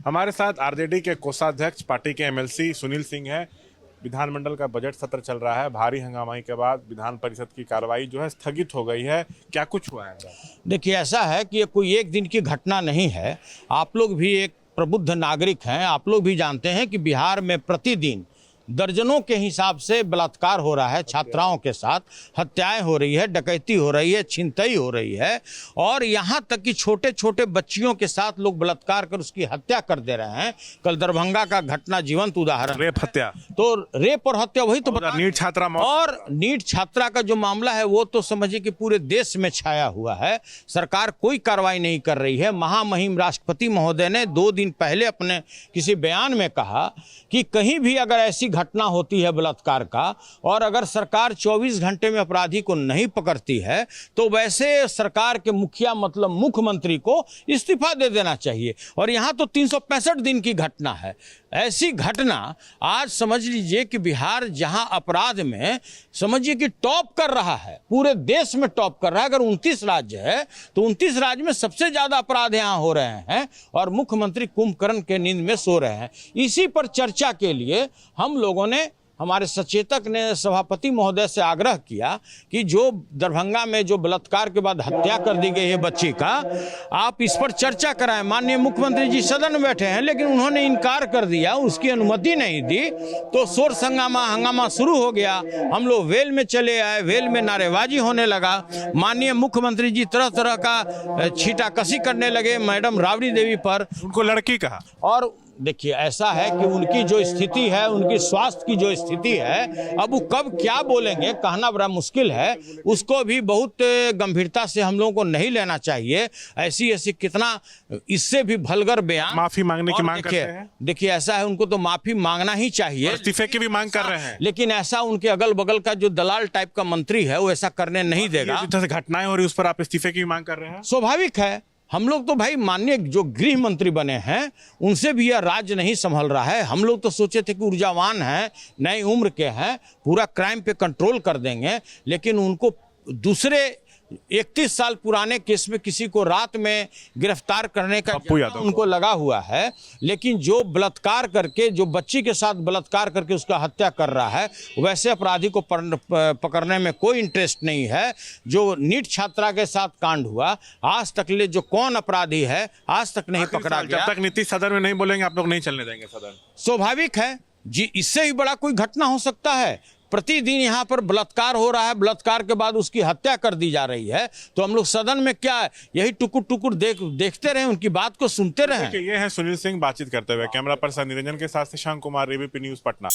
हमारे साथ आरजेडी के कोषाध्यक्ष पार्टी के एमएलसी सुनील सिंह हैं। विधानमंडल का बजट सत्र चल रहा है। भारी हंगामे के बाद विधान परिषद की कार्रवाई जो है स्थगित हो गई है। क्या कुछ हुआ है? देखिए, ऐसा है कि ये कोई एक दिन की घटना नहीं है। आप लोग भी एक प्रबुद्ध नागरिक हैं। आप लोग भी जानते हैं कि बिहार में प्रतिदिन दर्जनों के हिसाब से बलात्कार हो रहा है, छात्राओं के साथ हत्याएं हो रही है, डकैती हो रही है, छिनतई हो रही है और यहाँ तक कि छोटे छोटे बच्चियों के साथ लोग बलात्कार कर उसकी हत्या कर दे रहे हैं। कल दरभंगा का घटना जीवंत उदाहरण, रेप हत्या। तो रेप और हत्या वही तो नीट छात्रा और नीट छात्रा का जो मामला है वो तो समझिए कि पूरे देश में छाया हुआ है। सरकार कोई कार्रवाई नहीं कर रही है। महामहिम राष्ट्रपति महोदय ने 2 दिन पहले अपने किसी बयान में कहा कि कहीं भी अगर ऐसी घटना होती है बलात्कार का और अगर सरकार 24 घंटे में अपराधी को नहीं पकड़ती है तो वैसे सरकार के मुखिया मतलब मुख्यमंत्री को इस्तीफा दे देना चाहिए। और यहाँ तो 365 दिन की घटना है। ऐसी घटना आज समझ लीजिए कि बिहार जहां अपराध में समझिए कि टॉप कर रहा है, पूरे देश में टॉप कर रहा है। अगर 29 राज्य है तो 29 राज्य में सबसे ज्यादा अपराध यहां हो रहे हैं और मुख्यमंत्री कुंभकर्ण के नींद में सो रहे हैं। इसी पर चर्चा के लिए हम लोगों ने, हमारे सचेतक ने सभापति महोदय से आग्रह किया कि जो दरभंगा में जो बलात्कार के बाद हत्या कर दी गई है बच्ची का, आप इस पर चर्चा कराएं। माननीय मुख्यमंत्री जी सदन में बैठे हैं लेकिन उन्होंने इनकार कर दिया, उसकी अनुमति नहीं दी, तो शोर हंगामा शुरू हो गया। हम लोग वेल में चले आए, वेल में नारेबाजी होने लगा। माननीय मुख्यमंत्री जी तरह तरह का छीटाकशी करने लगे मैडम राबड़ी देवी पर। उनको लड़की कहा। और देखिए, ऐसा है कि उनकी जो स्थिति है, उनकी स्वास्थ्य की जो स्थिति है, अब वो कब क्या बोलेंगे कहना बड़ा मुश्किल है। उसको भी बहुत गंभीरता से हम लोगों को नहीं लेना चाहिए। ऐसी कितना इससे भी भलगर बयान, माफी मांगने की मांग करते हैं। देखिए, ऐसा है, उनको तो माफी मांगना ही चाहिए। इस्तीफे की भी मांग कर रहे हैं, लेकिन ऐसा उनके अगल बगल का जो दलाल टाइप का मंत्री है वो ऐसा करने नहीं देगा। घटनाएं हो रही उस पर आप इस्तीफे की मांग कर रहे हैं। स्वाभाविक है। हम लोग तो भाई माननीय जो गृह मंत्री बने हैं उनसे भी यह राज्य नहीं संभल रहा है। हम लोग तो सोचे थे कि ऊर्जावान हैं, नई उम्र के हैं, पूरा क्राइम पे कंट्रोल कर देंगे, लेकिन उनको दूसरे 31 साल पुराने केस में किसी को रात में गिरफ्तार करने का उनको लगा हुआ है। लेकिन जो बलात्कार करके, जो बच्ची के साथ बलात्कार करके उसका हत्या कर रहा है, वैसे अपराधी को पकड़ने में कोई इंटरेस्ट नहीं है। जो नीट छात्रा के साथ कांड हुआ, आज तक ले जो कौन अपराधी है आज तक नहीं पकड़ा गया। जब तक नीतीश सदन में नहीं बोलेंगे आप लोग नहीं चलने देंगे सदन। स्वाभाविक है जी, इससे ही बड़ा कोई घटना हो सकता है? प्रतिदिन यहाँ पर बलात्कार हो रहा है, बलात्कार के बाद उसकी हत्या कर दी जा रही है, तो हम लोग सदन में क्या यही टुकुर टुकुर देखते रहे, उनकी बात को सुनते रहे। ये है सुनील सिंह बातचीत करते हुए। कैमरा पर्सन निरंजन के साथ शशांक कुमार, एबीपी न्यूज पटना।